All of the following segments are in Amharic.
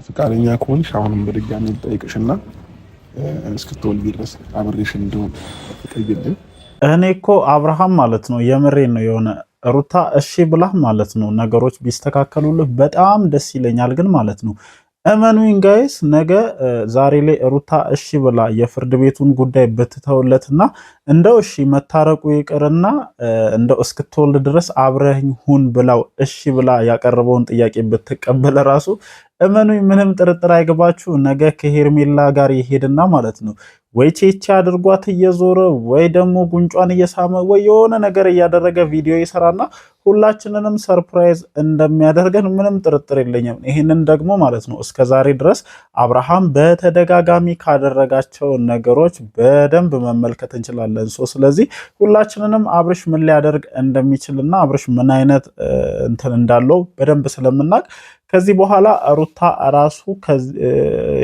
ፍቃደኛ ከሆንሽ አሁንም በድጋሚ ልጠይቅሽና እስክትወልጂ ድረስ አብሬሽ እንደሆን ፍቀጂልኝ። እኔ እኮ አብርሃም ማለት ነው የምሬን ነው የሆነ ሩታ እሺ ብላህ ማለት ነው ነገሮች ቢስተካከሉልህ በጣም ደስ ይለኛል። ግን ማለት ነው እመኑኝ ጋይስ ነገ ዛሬ ላይ ሩታ እሺ ብላ የፍርድ ቤቱን ጉዳይ ብትተውለትና እንደው እሺ መታረቁ ይቅርና እንደው እስክትወልድ ድረስ አብረኝ ሁን ብላው እሺ ብላ ያቀረበውን ጥያቄ ብትቀበል ራሱ እመኑኝ ምንም ጥርጥር አይገባችሁ ነገ ከሄርሜላ ጋር ይሄድና ማለት ነው ወይ ቼቼ አድርጓት እየዞረ ወይ ደግሞ ጉንጯን እየሳመ ወይ የሆነ ነገር እያደረገ ቪዲዮ ይሰራና ሁላችንንም ሰርፕራይዝ እንደሚያደርገን ምንም ጥርጥር የለኝም። ይህንን ደግሞ ማለት ነው እስከዛሬ ድረስ አብርሃም በተደጋጋሚ ካደረጋቸው ነገሮች በደንብ መመልከት እንችላለን። ስለዚህ ሁላችንንም አብርሽ ምን ሊያደርግ እንደሚችልና አብርሽ ምን አይነት እንትን እንዳለው በደንብ ስለምናውቅ ከዚህ በኋላ ሩታ ራሱ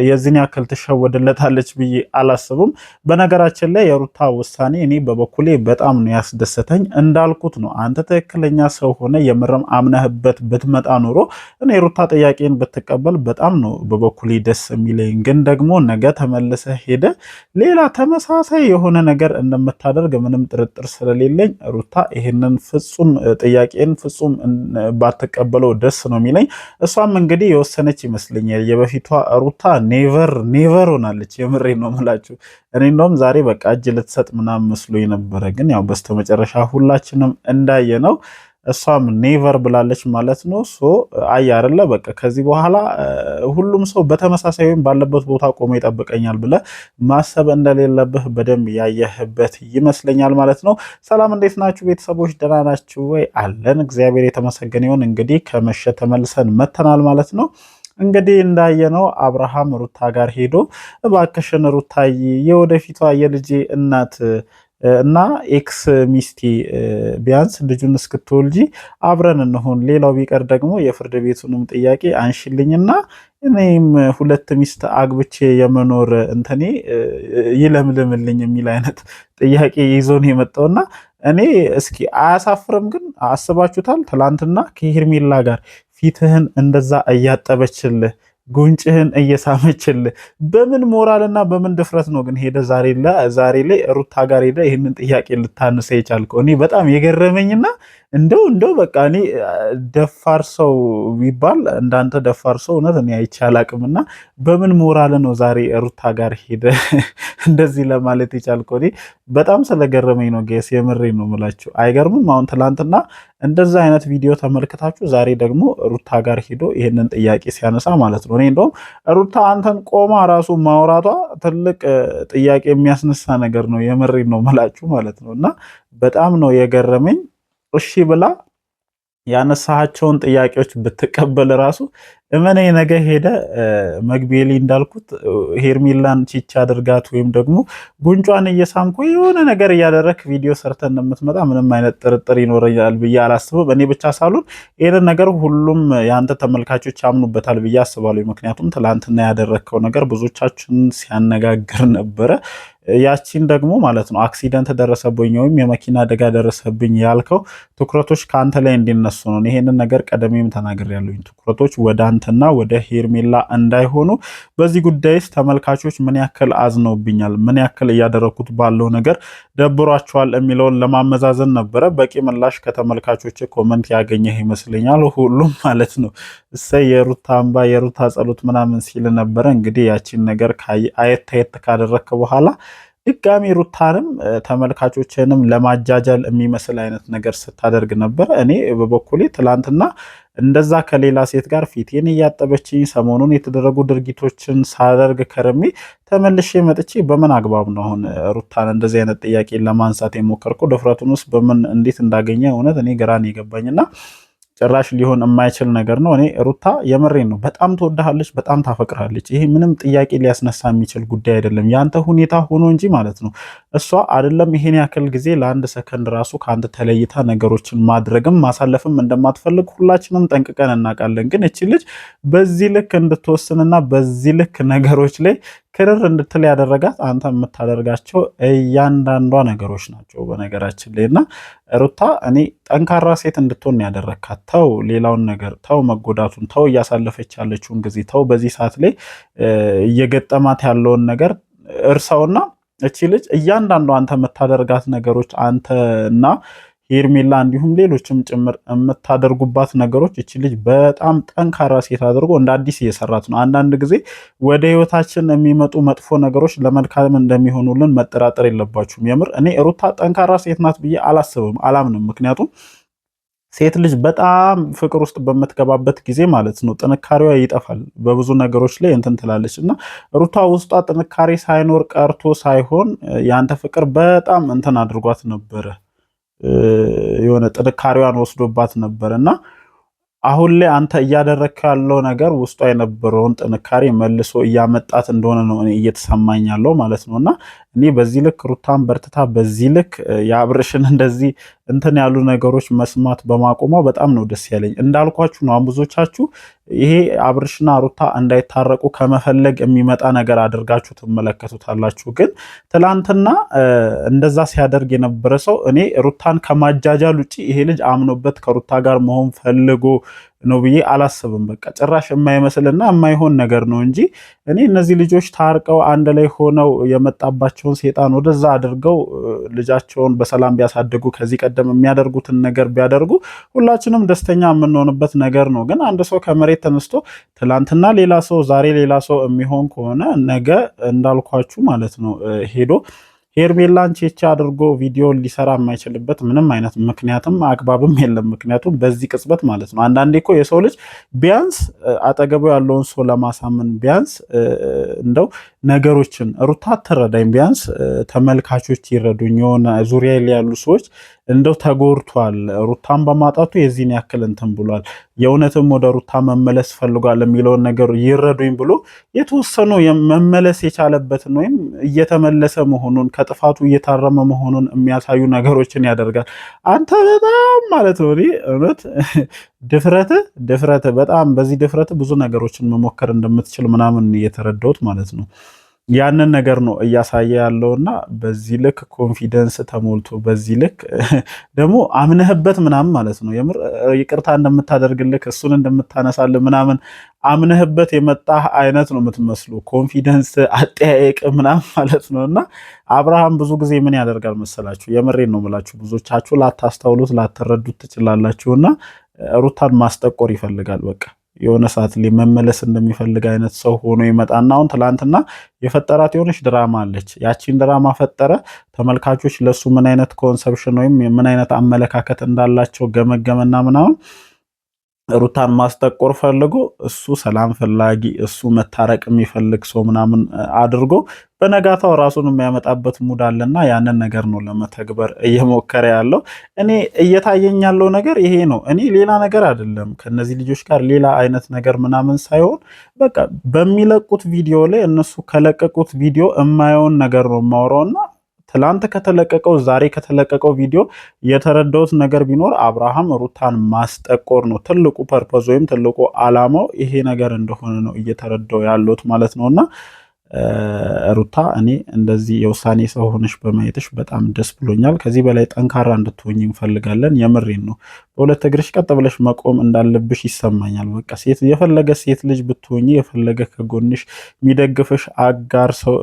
የዚህን ያክል ትሸወድለታለች ብዬ አላስብም። በነገራችን ላይ የሩታ ውሳኔ እኔ በበኩሌ በጣም ነው ያስደሰተኝ። እንዳልኩት ነው አንተ ትክክለኛ ሰው ሆነ የምርም አምነህበት ብትመጣ ኖሮ እኔ የሩታ ጥያቄን ብትቀበል በጣም ነው በበኩሌ ደስ የሚለኝ። ግን ደግሞ ነገ ተመልሰ ሄደ ሌላ ተመሳሳይ የሆነ ነገር እንደምታደርግ ምንም ጥርጥር ስለሌለኝ ሩታ ይህንን ፍጹም ጥያቄን ፍጹም ባትቀበለው ደስ ነው የሚለኝ። እሷም እንግዲህ የወሰነች ይመስለኛል። የበፊቷ ሩታ ኔቨር ሆናለች። የምሬ ነው የምላችሁ። እኔ እንደውም ዛሬ በቃ እጅ ልትሰጥ ምናምን መስሎኝ ነበረ፣ ግን ያው በስተመጨረሻ ሁላችንም እንዳየ ነው እሷም ኔቨር ብላለች ማለት ነው። አይ አይደለ በቃ ከዚህ በኋላ ሁሉም ሰው በተመሳሳይ ወይም ባለበት ቦታ ቆሞ ይጠብቀኛል ብለ ማሰብ እንደሌለብህ በደንብ ያየህበት ይመስለኛል ማለት ነው። ሰላም እንዴት ናችሁ ቤተሰቦች? ደህና ናችሁ ወይ? አለን እግዚአብሔር የተመሰገነ ይሁን። እንግዲህ ከመሸ ተመልሰን መተናል ማለት ነው። እንግዲህ እንዳየነው አብርሃም ሩታ ጋር ሄዶ እባክሽን ሩታዬ የወደፊቷ የልጄ እናት እና ኤክስ ሚስቴ ቢያንስ ልጁን እስክትወልጂ አብረን እንሆን፣ ሌላው ቢቀር ደግሞ የፍርድ ቤቱንም ጥያቄ አንሽልኝና እኔም ሁለት ሚስት አግብቼ የመኖር እንትኔ ይለምልምልኝ የሚል አይነት ጥያቄ ይዞን የመጣውና እኔ እስኪ አያሳፍርም? ግን አስባችሁታል? ትላንትና ከሄርሜላ ጋር ፊትህን እንደዛ እያጠበችልህ ጉንጭህን እየሳመችልህ በምን ሞራልና በምን ድፍረት ነው ግን ሄደ ዛሬ ላይ ሩታ ጋር ሄደ ይህንን ጥያቄ ልታነሳ የቻልከው? እኔ በጣም የገረመኝና እንደው በቃ እኔ ደፋር ሰው ቢባል እንዳንተ ደፋር ሰው እውነት እኔ አይቼ አላቅምና በምን ሞራል ነው ዛሬ ሩታ ጋር ሄደ እንደዚህ ለማለት የቻልከው? እኔ በጣም ስለገረመኝ ነው ጌስ፣ የምሬ ነው የምላችሁ። አይገርምም? አሁን ትላንትና እንደዛ አይነት ቪዲዮ ተመልክታችሁ ዛሬ ደግሞ ሩታ ጋር ሄዶ ይህንን ጥያቄ ሲያነሳ ማለት ነው። እኔ እንደውም ሩታ አንተን ቆማ ራሱ ማውራቷ ትልቅ ጥያቄ የሚያስነሳ ነገር ነው። የምሬ ነው የምላችሁ ማለት ነው። እና በጣም ነው የገረመኝ። እሺ ብላ ያነሳቸውን ጥያቄዎች ብትቀበል ራሱ እመኔ ነገ ሄደ መግቢያ ላይ እንዳልኩት ሄርሜላን ቺቻ አድርጋት ወይም ደግሞ ጉንጯን እየሳምኩ የሆነ ነገር እያደረክ ቪዲዮ ሰርተን እንደምትመጣ ምንም አይነት ጥርጥር ይኖረኛል ብዬ አላስብም። እኔ ብቻ ሳልሆን ይህንን ነገር ሁሉም የአንተ ተመልካቾች ያምኑበታል ብዬ አስባለሁ። ምክንያቱም ትላንትና ያደረግከው ነገር ብዙዎቻችን ሲያነጋግር ነበረ። ያቺን ደግሞ ማለት ነው አክሲደንት ደረሰብኝ ወይም የመኪና አደጋ ደረሰብኝ ያልከው ትኩረቶች ከአንተ ላይ እንዲነሱ ነው። ይሄንን ነገር ቀደሜም ተናግሬያለሁ። ትኩረቶች ወደ አንተና ወደ ሄርሜላ እንዳይሆኑ። በዚህ ጉዳይስ ተመልካቾች ምን ያክል አዝነውብኛል፣ ምን ያክል እያደረኩት ባለው ነገር ደብሯቸዋል የሚለውን ለማመዛዘን ነበረ። በቂ ምላሽ ከተመልካቾች ኮመንት ያገኘህ ይመስለኛል ሁሉም ማለት ነው። እሰይ የሩታ አምባ የሩታ ጸሎት ምናምን ሲል ነበረ። እንግዲህ ያቺን ነገር አየት ካደረክ በኋላ ድጋሚ ሩታንም ተመልካቾችንም ለማጃጃል የሚመስል አይነት ነገር ስታደርግ ነበር። እኔ በበኩሌ ትላንትና እንደዛ ከሌላ ሴት ጋር ፊቴን እያጠበችኝ ሰሞኑን የተደረጉ ድርጊቶችን ሳደርግ ከረሜ ተመልሼ መጥቼ በምን አግባብ ነው አሁን ሩታን እንደዚህ አይነት ጥያቄ ለማንሳት የሞከርኩ? ድፍረቱን ውስጥ በምን እንዴት እንዳገኘ እውነት እኔ ግራን የገባኝና ጭራሽ ሊሆን የማይችል ነገር ነው። እኔ ሩታ የምሬን ነው በጣም ትወድሃለች፣ በጣም ታፈቅራለች። ይሄ ምንም ጥያቄ ሊያስነሳ የሚችል ጉዳይ አይደለም። ያንተ ሁኔታ ሆኖ እንጂ ማለት ነው። እሷ አይደለም ይሄን ያክል ጊዜ ለአንድ ሰከንድ ራሱ ከአንተ ተለይታ ነገሮችን ማድረግም ማሳለፍም እንደማትፈልግ ሁላችንም ጠንቅቀን እናውቃለን። ግን እቺ ልጅ በዚህ ልክ እንድትወስንና በዚህ ልክ ነገሮች ላይ ክርር እንድትል ያደረጋት አንተ የምታደርጋቸው እያንዳንዷ ነገሮች ናቸው በነገራችን ላይ። እና ሩታ እኔ ጠንካራ ሴት እንድትሆን ያደረካት። ተው ሌላውን ነገር ተው፣ መጎዳቱን ተው፣ እያሳለፈች ያለችውን ጊዜ ተው፣ በዚህ ሰዓት ላይ እየገጠማት ያለውን ነገር እርሳውና እቺ ልጅ እያንዳንዱ አንተ የምታደርጋት ነገሮች አንተና ሄርሜላ እንዲሁም ሌሎችም ጭምር የምታደርጉባት ነገሮች እቺ ልጅ በጣም ጠንካራ ሴት አድርጎ እንደ አዲስ እየሰራት ነው። አንዳንድ ጊዜ ወደ ህይወታችን የሚመጡ መጥፎ ነገሮች ለመልካም እንደሚሆኑልን መጠራጠር የለባችሁም። የምር እኔ ሩታ ጠንካራ ሴት ናት ብዬ አላምንም። ምክንያቱም ሴት ልጅ በጣም ፍቅር ውስጥ በምትገባበት ጊዜ ማለት ነው ጥንካሬዋ ይጠፋል። በብዙ ነገሮች ላይ እንትን ትላለች እና ሩታ ውስጧ ጥንካሬ ሳይኖር ቀርቶ ሳይሆን ያንተ ፍቅር በጣም እንትን አድርጓት ነበረ፣ የሆነ ጥንካሬዋን ወስዶባት ነበር እና አሁን ላይ አንተ እያደረክ ያለው ነገር ውስጧ የነበረውን ጥንካሬ መልሶ እያመጣት እንደሆነ ነው እኔ እየተሰማኝ ያለው ማለት ነው። እና እኔ በዚህ ልክ ሩታን በርትታ በዚህ ልክ የአብርሽን እንደዚህ እንትን ያሉ ነገሮች መስማት በማቆሟ በጣም ነው ደስ ያለኝ። እንዳልኳችሁ ነው ብዙዎቻችሁ ይሄ አብርሽና ሩታ እንዳይታረቁ ከመፈለግ የሚመጣ ነገር አድርጋችሁ ትመለከቱታላችሁ። ግን ትላንትና እንደዛ ሲያደርግ የነበረ ሰው እኔ ሩታን ከማጃጃል ውጭ ይሄ ልጅ አምኖበት ከሩታ ጋር መሆን ፈልጎ ነው ብዬ አላስብም። በቃ ጭራሽ የማይመስልና የማይሆን ነገር ነው እንጂ እኔ እነዚህ ልጆች ታርቀው አንድ ላይ ሆነው የመጣባቸውን ሴጣን ወደዛ አድርገው ልጃቸውን በሰላም ቢያሳድጉ ከዚህ ቀደም የሚያደርጉትን ነገር ቢያደርጉ ሁላችንም ደስተኛ የምንሆንበት ነገር ነው። ግን አንድ ሰው ከመሬት ተነስቶ ትላንትና ሌላ ሰው ዛሬ ሌላ ሰው የሚሆን ከሆነ ነገ እንዳልኳችሁ ማለት ነው ሄዶ ሄርሜላን ቼቻ አድርጎ ቪዲዮ ሊሰራ የማይችልበት ምንም አይነት ምክንያትም አግባብም የለም። ምክንያቱም በዚህ ቅጽበት ማለት ነው አንዳንዴ እኮ የሰው ልጅ ቢያንስ አጠገቡ ያለውን ሰው ለማሳመን ቢያንስ እንደው ነገሮችን ሩታ አትረዳኝ፣ ቢያንስ ተመልካቾች ይረዱኝ፣ የሆነ ዙሪያ ላይ ያሉ ሰዎች እንደው ተጎርቷል፣ ሩታን በማጣቱ የዚህን ያክል እንትን ብሏል፣ የእውነትም ወደ ሩታ መመለስ ፈልጓል የሚለውን ነገር ይረዱኝ ብሎ የተወሰኑ መመለስ የቻለበትን ወይም እየተመለሰ መሆኑን ከጥፋቱ እየታረመ መሆኑን የሚያሳዩ ነገሮችን ያደርጋል። አንተ በጣም ማለት ነው እውነት ድፍረት በጣም በዚህ ድፍረት ብዙ ነገሮችን መሞከር እንደምትችል ምናምን እየተረዳሁት ማለት ነው። ያንን ነገር ነው እያሳየ ያለውና በዚህ ልክ ኮንፊደንስ ተሞልቶ በዚህ ልክ ደግሞ አምነህበት ምናምን ማለት ነው የምር ይቅርታ እንደምታደርግልህ እሱን እንደምታነሳልህ ምናምን አምነህበት የመጣህ አይነት ነው የምትመስሉ። ኮንፊደንስ አጠያየቅ ምናምን ማለት ነው። እና አብርሃም ብዙ ጊዜ ምን ያደርጋል መሰላችሁ? የምሬን ነው የምላችሁ። ብዙዎቻችሁ ላታስተውሉት ላትረዱት ትችላላችሁና ሩታን ማስጠቆር ይፈልጋል። በቃ የሆነ ሰዓት ላይ መመለስ እንደሚፈልግ አይነት ሰው ሆኖ ይመጣና አሁን ትላንትና የፈጠራት የሆነች ድራማ አለች። ያቺን ድራማ ፈጠረ። ተመልካቾች ለሱ ምን አይነት ኮንሰፕሽን ወይም ምን አይነት አመለካከት እንዳላቸው ገመገመና ምናምን ሩታን ማስጠቆር ፈልጎ እሱ ሰላም ፈላጊ እሱ መታረቅ የሚፈልግ ሰው ምናምን አድርጎ በነጋታው ራሱን የሚያመጣበት ሙድ አለና ያንን ነገር ነው ለመተግበር እየሞከረ ያለው። እኔ እየታየኝ ያለው ነገር ይሄ ነው። እኔ ሌላ ነገር አይደለም ከነዚህ ልጆች ጋር ሌላ አይነት ነገር ምናምን ሳይሆን በቃ በሚለቁት ቪዲዮ ላይ እነሱ ከለቀቁት ቪዲዮ የማየውን ነገር ነው የማወራውና ትላንት ከተለቀቀው ዛሬ ከተለቀቀው ቪዲዮ የተረዳሁት ነገር ቢኖር አብርሃም ሩታን ማስጠቆር ነው ትልቁ ፐርፖዝ ወይም ትልቁ አላማው ይሄ ነገር እንደሆነ ነው እየተረዳው ያለሁት ማለት ነውና ሩታ እኔ እንደዚህ የውሳኔ ሰው ሆነሽ በማየትሽ በጣም ደስ ብሎኛል። ከዚህ በላይ ጠንካራ እንድትሆኝ እንፈልጋለን። የምሬን ነው። በሁለት እግርሽ ቀጥ ብለሽ መቆም እንዳለብሽ ይሰማኛል። በቃ የፈለገ ሴት ልጅ ብትሆኚ የፈለገ ከጎንሽ የሚደግፍሽ አጋር ሰው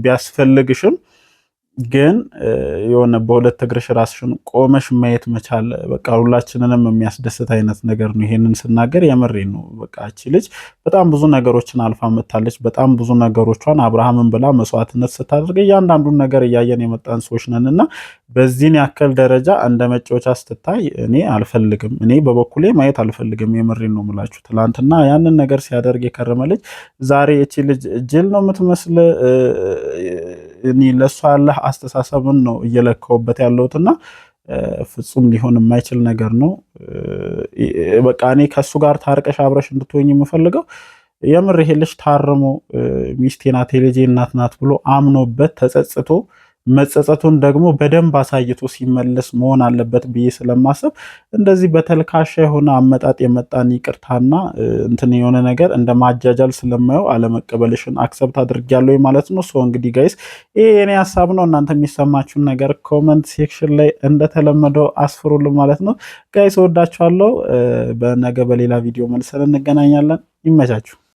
ቢያስፈልግሽም ግን የሆነ በሁለት እግርሽ ራስሽን ቆመሽ ማየት መቻል በቃ ሁላችንንም የሚያስደስት አይነት ነገር ነው። ይሄንን ስናገር የምሬን ነው። በቃ እቺ ልጅ በጣም ብዙ ነገሮችን አልፋ መታለች። በጣም ብዙ ነገሮቿን አብርሃምን ብላ መስዋዕትነት ስታደርግ እያንዳንዱን ነገር እያየን የመጣን ሰዎች ነንና በዚህን ያክል ደረጃ እንደ መጫወቻ ስትታይ እኔ አልፈልግም። እኔ በበኩሌ ማየት አልፈልግም። የምሬን ነው የምላችሁ። ትላንትና ያንን ነገር ሲያደርግ የከረመ ልጅ ዛሬ እቺ ልጅ ጅል ነው የምትመስል። እኔ ለሷ ያለ አስተሳሰብን ነው እየለካውበት ያለሁትና ፍጹም ሊሆን የማይችል ነገር ነው። በቃ እኔ ከሱ ጋር ታርቀሽ አብረሽ እንድትሆኝ የምፈልገው የምር ይሄ ልጅ ታርሞ ሚስቴ ናት የልጄ እናት ናት ብሎ አምኖበት ተጸጽቶ መጸጸቱን ደግሞ በደንብ አሳይቶ ሲመለስ መሆን አለበት ብዬ ስለማስብ እንደዚህ በተልካሻ የሆነ አመጣጥ የመጣን ይቅርታና እንትን የሆነ ነገር እንደ ማጃጃል ስለማየው አለመቀበልሽን አክሰብት አድርጊያለሁ ማለት ነው። ሶ እንግዲህ ጋይስ ይሄ የኔ ሀሳብ ነው። እናንተ የሚሰማችሁን ነገር ኮመንት ሴክሽን ላይ እንደተለመደው አስፍሩልን ማለት ነው። ጋይስ ወዳችኋለሁ። በነገ በሌላ ቪዲዮ መልሰን እንገናኛለን። ይመቻችሁ።